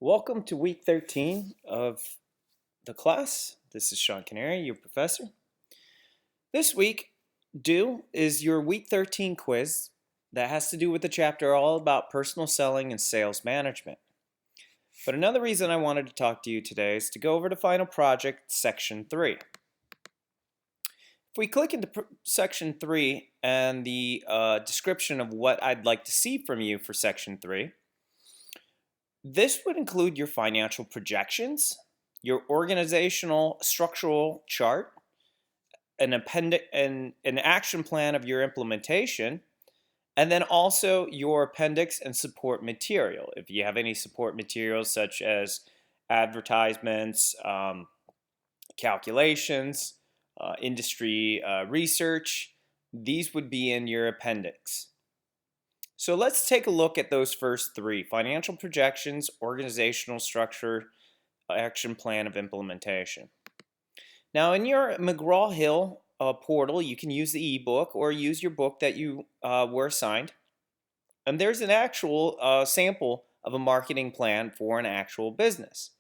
Welcome to week 13 of the class. This is Sean Canary, your professor. This week, due is your week 13 quiz that has to do with the chapter all about personal selling and sales management. But another reason I wanted to talk to you today is to go over to Final Project Section 3. If we click into Section 3 and the description of what I'd like to see from you for Section 3, this would include your financial projections, your organizational structural chart, an action plan of your implementation, and then also your appendix and support material. If you have any support materials such as advertisements, calculations, industry research, these would be in your appendix. So let's take a look at those first three: financial projections, organizational structure, action plan of implementation. Now in your McGraw-Hill portal, you can use the ebook or use your book that you were assigned. And there's an actual sample of a marketing plan for an actual business.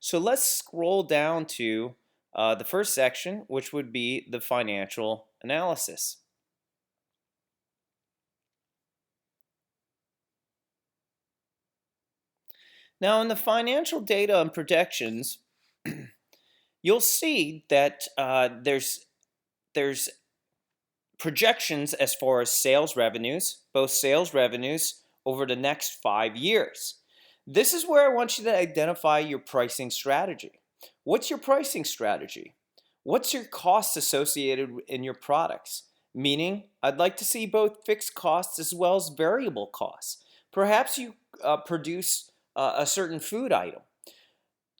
So let's scroll down to the first section, which would be the financial analysis. Now in the financial data and projections, you'll see that there's projections as far as sales revenues, both sales revenues over the next 5 years. This is where I want you to identify your pricing strategy. What's your pricing strategy? What's your costs associated in your products? Meaning, I'd like to see both fixed costs as well as variable costs. Perhaps you produce a certain food item.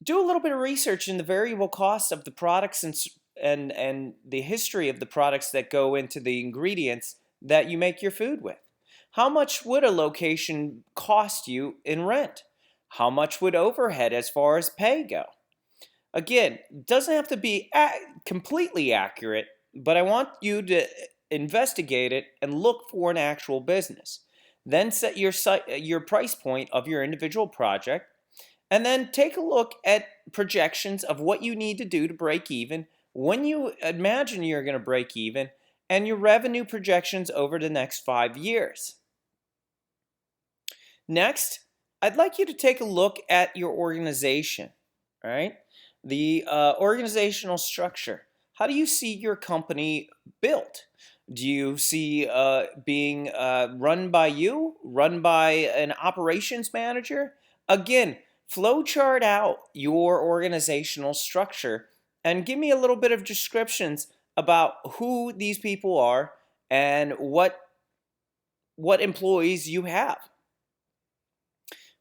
Do a little bit of research in the variable costs of the products and the history of the products that go into the ingredients that you make your food with. How much would a location cost you in rent? How much would overhead as far as pay go? Again, it doesn't have to be completely accurate, but I want you to investigate it and look for an actual business. Then set your price point of your individual project, and then take a look at projections of what you need to do to break even, when you imagine you're going to break even, and your revenue projections over the next 5 years. Next, I'd like you to take a look at your organization, all right? The organizational structure. How do you see your company built? Do you see being run by you, run by an operations manager? Again, flowchart out your organizational structure and give me a little bit of descriptions about who these people are and what employees you have.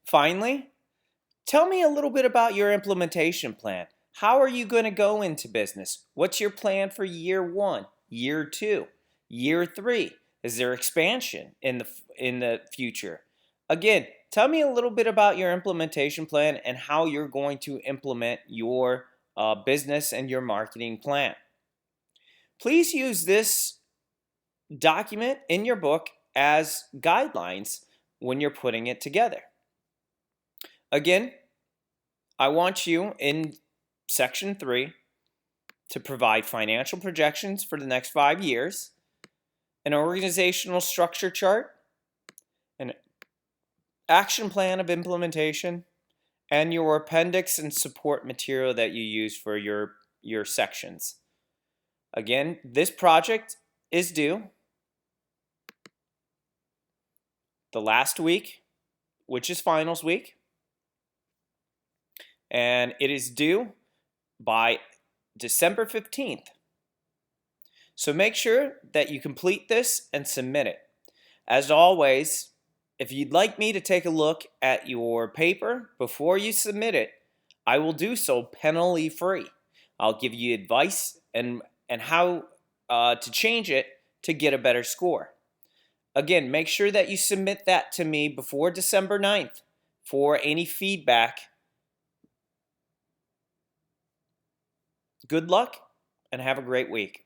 Finally, tell me a little bit about your implementation plan. How are you going to go into business? What's your plan for year 1, year 2, year 3? Is there expansion in the future? Again, tell me a little bit about your implementation plan and how you're going to implement your business and your marketing plan. Please use this document in your book as guidelines when you're putting it together. Again, I want you in Section 3 to provide financial projections for the next 5 years, an organizational structure chart, an action plan of implementation, and your appendix and support material that you use for your sections. Again, this project is due the last week, which is finals week, and it is due by December 15th. So make sure that you complete this and submit it. As always, if you'd like me to take a look at your paper before you submit it, I will do so penalty free. I'll give you advice and how to change it to get a better score. Again, make sure that you submit that to me before December 9th for any feedback. Good luck and have a great week.